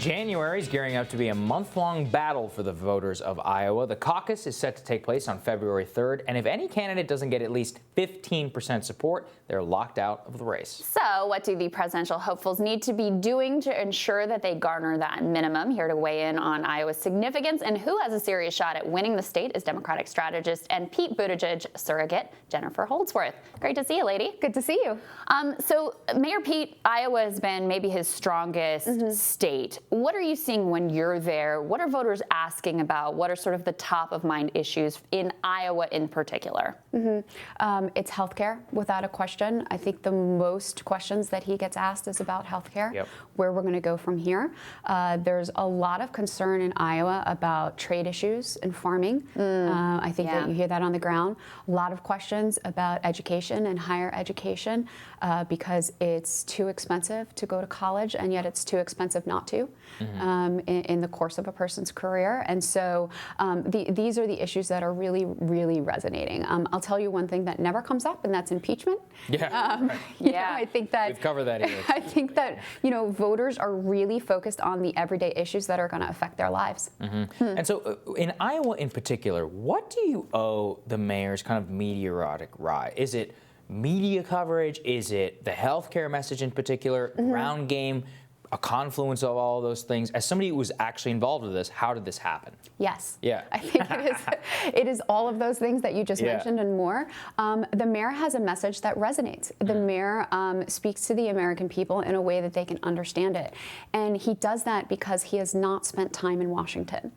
January is gearing up to be a month-long battle for the voters of Iowa. The caucus is set to take place on February 3rd, and if any candidate doesn't get at least 15% support, they're locked out of the race. So what do the presidential hopefuls need to be doing to ensure that they garner that minimum? Here to weigh in on Iowa's significance and who has a serious shot at winning the state is Democratic strategist and Pete Buttigieg surrogate, Jennifer Holdsworth. Great to see you, lady. Good to see you. So Mayor Pete, Iowa has been maybe his strongest state. What are you seeing when you're there? What are voters asking about? What are sort of the top of mind issues in Iowa in particular? It's healthcare, without a question. I think the most questions that he gets asked is about healthcare, where we're going to go from here. There's a lot of concern in Iowa about trade issues and farming. I think that you hear that on the ground. A lot of questions about education and higher education because it's too expensive to go to college, and yet it's too expensive not to. In the course of a person's career. And so these are the issues that are really, really resonating. I'll tell you one thing that never comes up, and that's impeachment. I think that we've covered that here. I think that voters are really focused on the everyday issues that are going to affect their lives. And so in Iowa in particular, what do you owe the mayor's kind of meteoric rise? Is it media coverage? Is it the healthcare message in particular? Ground game? A confluence of all of those things. As somebody who was actually involved with this, how did this happen? Yes. Yeah. I think it is all of those things that you just mentioned and more. The mayor has a message that resonates. The mayor speaks to the American people in a way that they can understand it. And he does that because he has not spent time in Washington.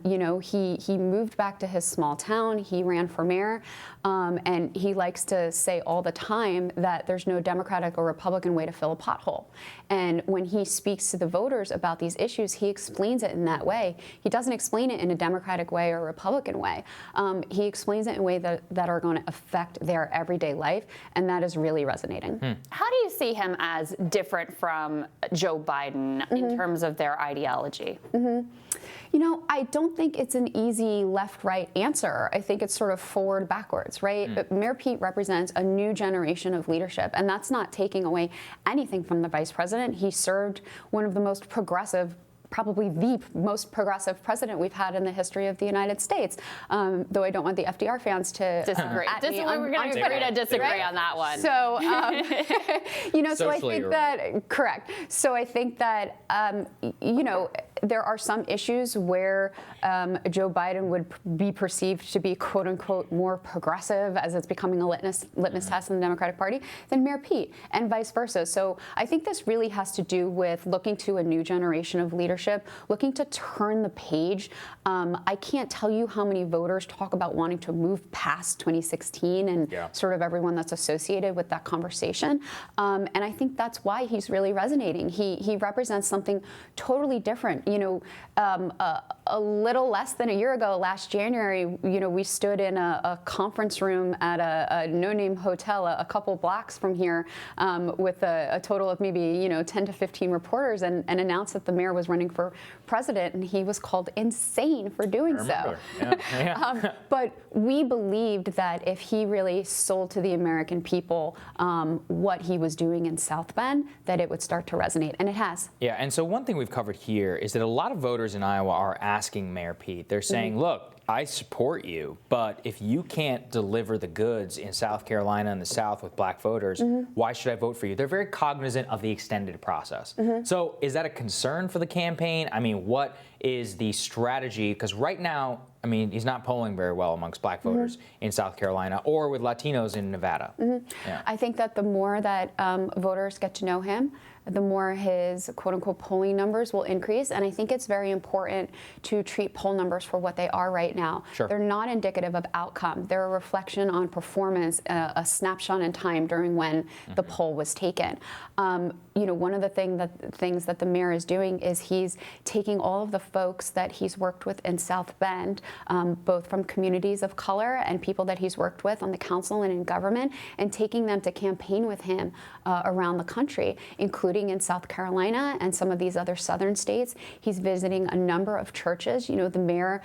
He moved back to his small town. He ran for mayor. And he likes to say all the time that there's no Democratic or Republican way to fill a pothole. And when he speaks to the voters about these issues, he explains it in that way. He doesn't explain it in a Democratic way or a Republican way. He explains it in ways that are going to affect their everyday life, and that is really resonating. How do you see him as different from Joe Biden in terms of their ideology? I don't think it's an easy left-right answer. I think it's sort of forward-backwards, right? But Mayor Pete represents a new generation of leadership, and that's not taking away anything from the vice president. He served one of the most progressive, probably the most progressive president we've had in the history of the United States. Though I don't want the FDR fans to disagree. We're going to agree to disagree on that one. So, so I think that, correct. So I think that, there are some issues where Joe Biden would be perceived to be, quote unquote, more progressive as it's becoming a litmus test in the Democratic Party than Mayor Pete, and vice versa. So I think this really has to do with looking to a new generation of leadership, looking to turn the page. I can't tell you how many voters talk about wanting to move past 2016 and sort of everyone that's associated with that conversation. And I think that's why he's really resonating. He represents something totally different. A little less than a year ago, last January, we stood in a conference room at a no-name hotel a couple blocks from here with a total of maybe 10 to 15 reporters and announced that the mayor was running for president, and he was called insane for doing so. But we believed that if he really sold to the American people what he was doing in South Bend, that it would start to resonate, and it has. Yeah, and so one thing we've covered here is that a lot of voters in Iowa are asking Mayor Pete. They're saying, look, I support you, but if you can't deliver the goods in South Carolina and the South with black voters, why should I vote for you? They're very cognizant of the extended process. So is that a concern for the campaign? I mean, what is the strategy? Because right now, I mean, he's not polling very well amongst black voters in South Carolina or with Latinos in Nevada. I think that the more that voters get to know him, the more his quote-unquote polling numbers will increase. And I think it's very important to treat poll numbers for what they are right now. They're not indicative of outcome. They're a reflection on performance, a snapshot in time during when the poll was taken. One of the things that the mayor is doing is he's taking all of the folks that he's worked with in South Bend, both from communities of color and people that he's worked with on the council and in government, and taking them to campaign with him around the country, including voting in South Carolina and some of these other southern states. He's visiting a number of churches. You know, the mayor,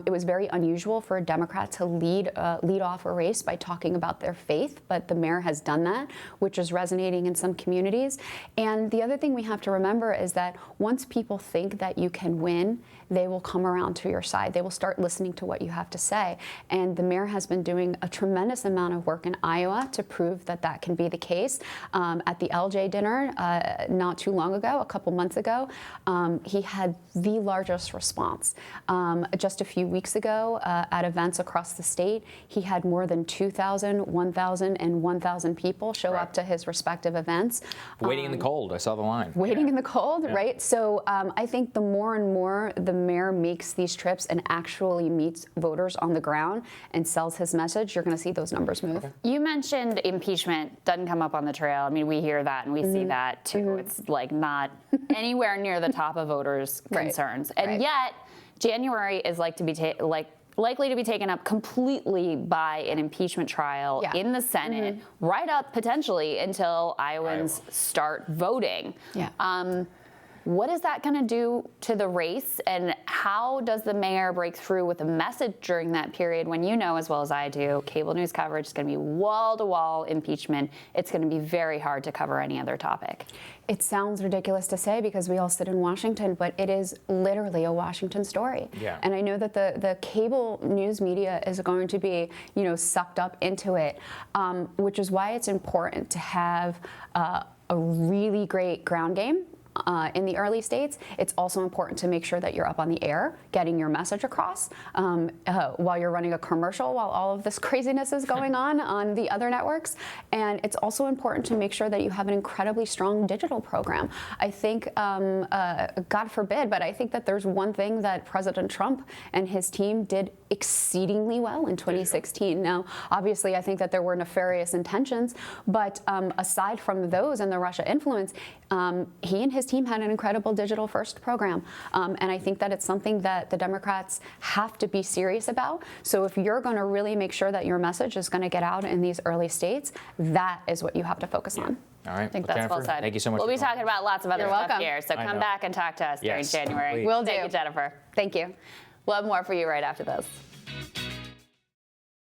it was very unusual for a Democrat to lead off a race by talking about their faith, but the mayor has done that, which is resonating in some communities. And the other thing we have to remember is that once people think that you can win, they will come around to your side. They will start listening to what you have to say. And the mayor has been doing a tremendous amount of work in Iowa to prove that that can be the case. At the LJ dinner not too long ago, a couple months ago, he had the largest response. Just a few weeks ago at events across the state, he had more than 2,000, 1,000, and 1,000 people show up to his respective events. Waiting in the cold, I saw the line. Waiting in the cold, right? So I think the more and more the mayor makes these trips and actually meets voters on the ground and sells his message, you're going to see those numbers move. Okay. You mentioned impeachment doesn't come up on the trail. I mean, we hear that and we see that too. It's like not anywhere near the top of voters' concerns. And yet, January is likely to be taken up completely by an impeachment trial in the Senate, right up potentially until Iowans start voting. What is that going to do to the race, and how does the mayor break through with a message during that period when you know as well as I do, cable news coverage is going to be wall-to-wall impeachment. It's going to be very hard to cover any other topic. It sounds ridiculous to say because we all sit in Washington, but it is literally a Washington story. And I know that the cable news media is going to be, you know, sucked up into it, which is why it's important to have a really great ground game. In the early states, it's also important to make sure that you're up on the air, getting your message across while you're running a commercial, while all of this craziness is going on the other networks. And it's also important to make sure that you have an incredibly strong digital program. I think, God forbid, but I think that there's one thing that President Trump and his team did exceedingly well in 2016. Now, obviously, I think that there were nefarious intentions, but aside from those and the Russia influence, he and his team had an incredible digital-first program. And I think that it's something that the Democrats have to be serious about. So if you're going to really make sure that your message is going to get out in these early states, that is what you have to focus on. All right. I think that's Jennifer, well said. thank you so much. We'll be talking about lots of other stuff here, so come know. back and talk to us during January. Will do. Thank you, Jennifer. Thank you. We'll have more for you right after this.